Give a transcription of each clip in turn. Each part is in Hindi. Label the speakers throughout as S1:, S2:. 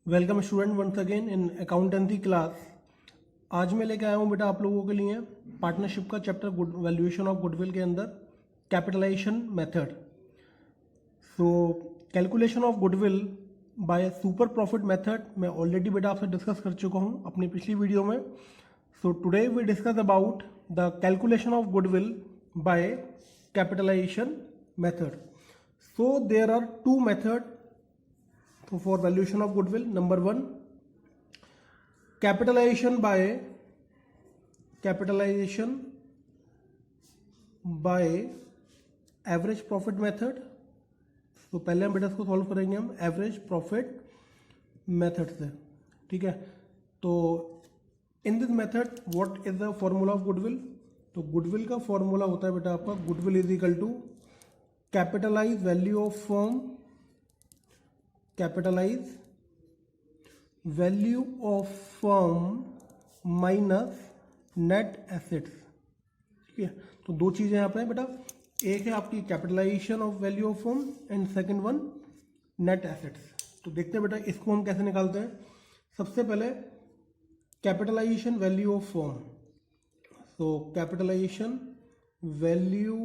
S1: Welcome student once again in accountancy class. आज मैं लेके आया हूँ बेटा आप लोगों के लिए पार्टनरशिप का chapter good valuation of goodwill के अंदर capitalisation method. So calculation of goodwill by super profit method मैं ऑलरेडी बेटा आपसे डिस्कस कर चुका हूँ अपनी पिछली वीडियो में। So today we discuss about the calculation of goodwill by capitalisation method. So there are two method for valuation of goodwill. Number one, capitalization by average profit method. तो पहले हम बेटा इसको सॉल्व करेंगे हम एवरेज प्रॉफिट मेथड से, ठीक है। तो in this method what is the formula of goodwill? तो गुडविल का फॉर्मूला होता है बेटा आपका goodwill is equal to capitalise value of firm, capitalise value of firm minus net assets, ठीक है। तो दो चीजें यहाँ पे बेटा, एक है आपकी capitalisation of value of firm and second one net assets. तो देखते हैं बेटा इसको हम कैसे निकालते हैं। सबसे पहले capitalisation value of firm. So capitalisation value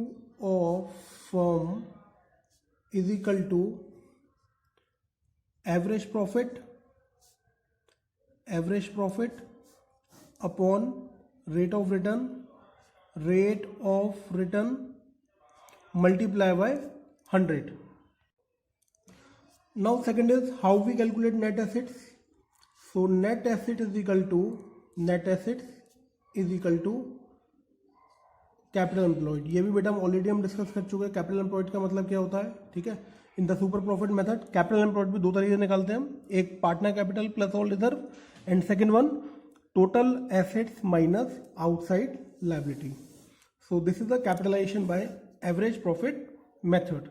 S1: of firm is equal to average profit upon rate of return multiply by 100। Now second is how we calculate net assets. So net asset is equal to capital employed. ये भी बेटा हम डिस्कस कर चुके हैं। कैपिटल एम्प्लॉयड का मतलब क्या होता है, ठीक है। In the super profit method capital employed भी दो तरीके से निकालते हैं हम, एक partner capital plus all reserve and second one total assets minus outside liability. So this is the capitalization by average profit method.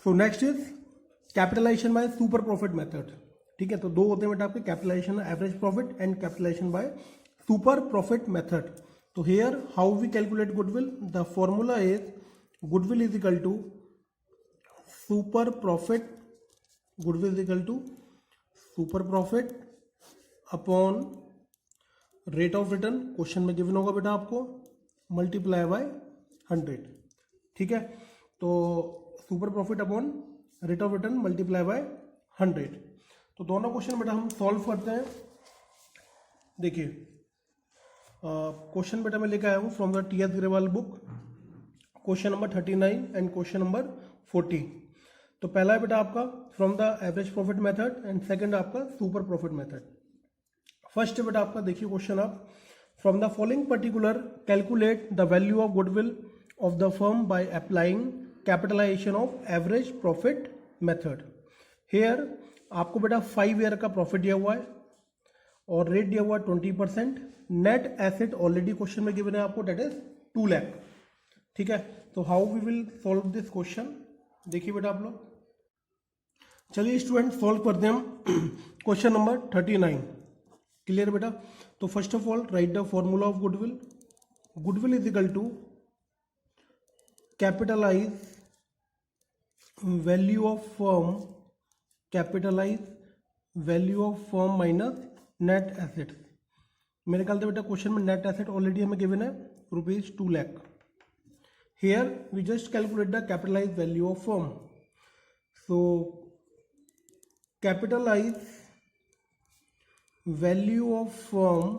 S1: So next is capitalization by super profit method, ठीक है। तो दो होते हैं बेटा आपके, capitalization average profit and capitalization by super profit method. तो here how we calculate goodwill, the formula is goodwill is equal to super profit, goodwill is equal to super profit upon rate of return, question में गिवन होगा बेटा आपको, मल्टीप्लाई बाय 100, ठीक है। तो super profit upon rate of return multiply by 100। तो दोनों क्वेश्चन बेटा हम सॉल्व करते हैं। देखिए क्वेश्चन बेटा मैं लेकर आया हूँ from the T S Grewal book, question number 39 and question number 40। तो पहला है बेटा आपका from the average profit method and second आपका सुपर प्रॉफिट मेथड। फर्स्ट बेटा आपका देखिए क्वेश्चन आप, from the following particular calculate the value of goodwill of the firm by applying capitalization of average profit method. Here आपको बेटा 5 ईयर का प्रॉफिट दिया हुआ है और रेट दिया हुआ है 20%। नेट एसेट ऑलरेडी क्वेश्चन में गिवन है आपको, डेट इज 2 लाख, ठीक है। तो how we will solve this question, देखिए बेटा आप लोग, चलिए स्टूडेंट सॉल्व करते हैं हम क्वेश्चन नंबर 39। क्लियर बेटा? तो first of all write the formula of goodwill. Goodwill is equal to capitalise value of firm, capitalise value of firm minus net assets. मेरे ख्याल से बेटा क्वेश्चन में नेट एसेट ऑलरेडी हमें गिवन है ₹2 lakh. Here we just calculate the capitalized value of firm. So capitalized value of firm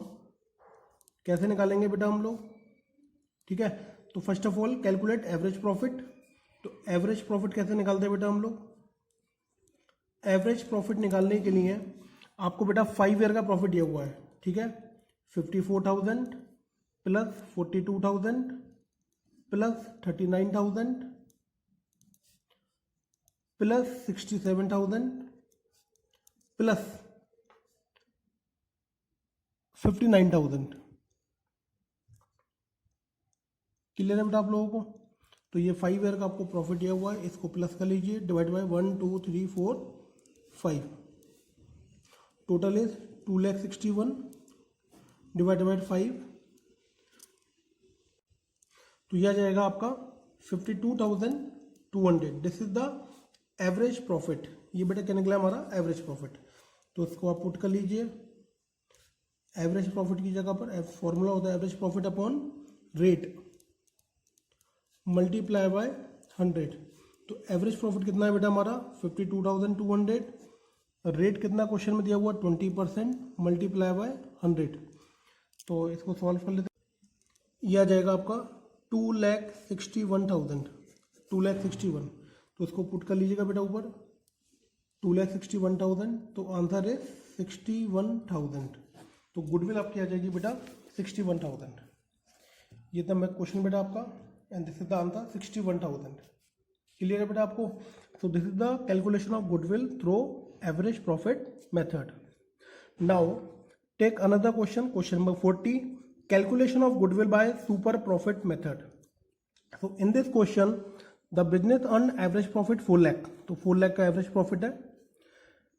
S1: कैसे निकालेंगे बेटा हम लोग, ठीक है। तो first of all calculate average profit. तो एवरेज प्रॉफिट कैसे निकालते हैं बेटा हम लोग? एवरेज प्रॉफिट निकालने के लिए आपको बेटा 5 ईयर का प्रॉफिट दिया हुआ है, ठीक है। 54,000 plus 42,000 plus 39,000 plus 67,000 plus 59,000। Clear है बेटा आप लोगों को? तो ये 5 ईयर का आपको प्रॉफिट दिया हुआ है, इसको प्लस कर लीजिए, divide by 1 2 3 4 5, total is 2,61,000 divide by 5, तो यह आ जाएगा आपका 52,200। This is the average profit, ये बेटा क्या निकला हमारा एवरेज प्रॉफिट। तो इसको आप पुट कर लीजिए, एवरेज प्रॉफिट की जगह पर फॉर्मूला होता है average profit upon rate multiply by 100। तो एवरेज प्रॉफिट कितना है बेटा हमारा 52,200, रेट कितना क्वेश्चन में दिया हुआ 20% मल्टीप्लाई बाय 100। तो इसको सॉल्व कर लेते हैं, यह आ जाएगा आपका 2,61,000, 2,61,000। तो इसको पुट कर लीजिएगा बेटा ऊपर 2,61,000, तो आंसर है 61,000। तो गुडविल आपकी आ जाएगी बेटा 61,000। ये था मैं क्वेश्चन बेटा आपका, and this is the answer 61,000। Clear है बेटा आपको। So this is the calculation of goodwill through average profit method. Now take another question, question number 40, calculation of goodwill by super profit method. So in this question the business earn average profit 4 lakh, तो 4 लाख का एवरेज प्रॉफिट है।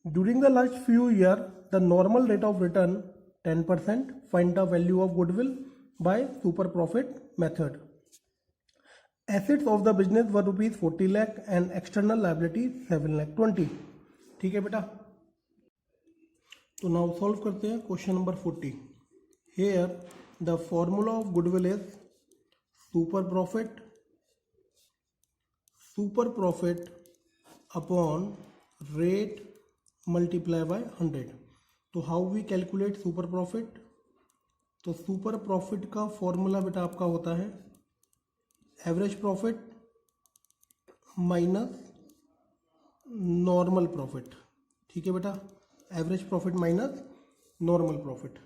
S1: During the last few year the normal rate of return 10%, find the value of goodwill by super profit method. Assets of the business were rupees 40 lakh and external liability 7,20,000। ठीक है बेटा। तो नाउ सॉल्व करते हैं question number 40। Here the formula of goodwill is super profit upon rate multiply by 100। तो how we calculate super profit. तो सुपर प्रॉफिट का फॉर्मूला बेटा आपका होता है average profit minus normal profit. ठीक है बेटा, average profit minus normal profit.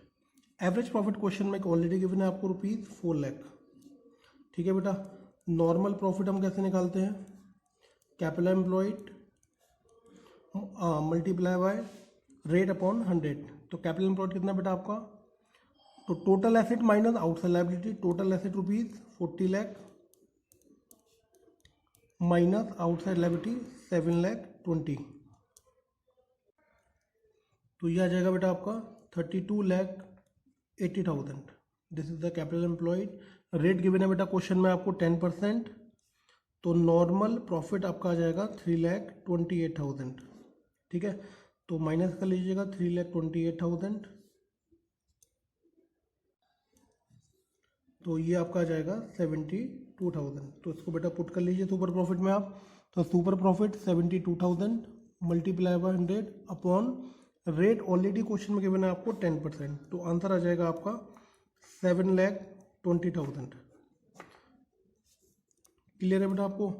S1: Average profit question में ऑलरेडी गिवन है आपको रुपीज 4 लाख। ठीक है बेटा, नॉर्मल प्रॉफिट हम कैसे निकालते हैं, capital employed multiply by rate upon 100। तो कैपिटल एम्प्लॉयड कितना बेटा आपका, तो total asset minus outside liability, total asset rupees 40 lakh minus outside liability 7,20,000। तो यह आ जाएगा बेटा आपका 32,80,000। This is the capital employed. Rate given है बेटा क्वेश्चन में आपको 10%, तो नॉर्मल प्रॉफिट आपका आ जाएगा 3,28,000। ठीक है, तो माइनस कर लीजिएगा 3,28,000। तो ये आपका आ जाएगा 72,000। तो इसको बेटा पुट कर लीजिए सुपर प्रॉफिट में आप। तो super profit 72,000 multiply by 100 upon rate already question में गिवन है आपको 10%। तो आंसर आ जाएगा आपका 7,20,000। क्लियर है बेटा आपको।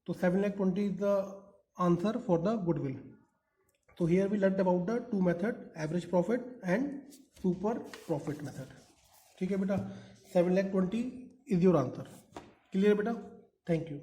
S1: तो 7,20,000 is the answer for the goodwill. तो here we learn about the two method, average profit and super profit method. ठीक है बेटा, 7,20,000 is your answer. Clear बेटा, thank you.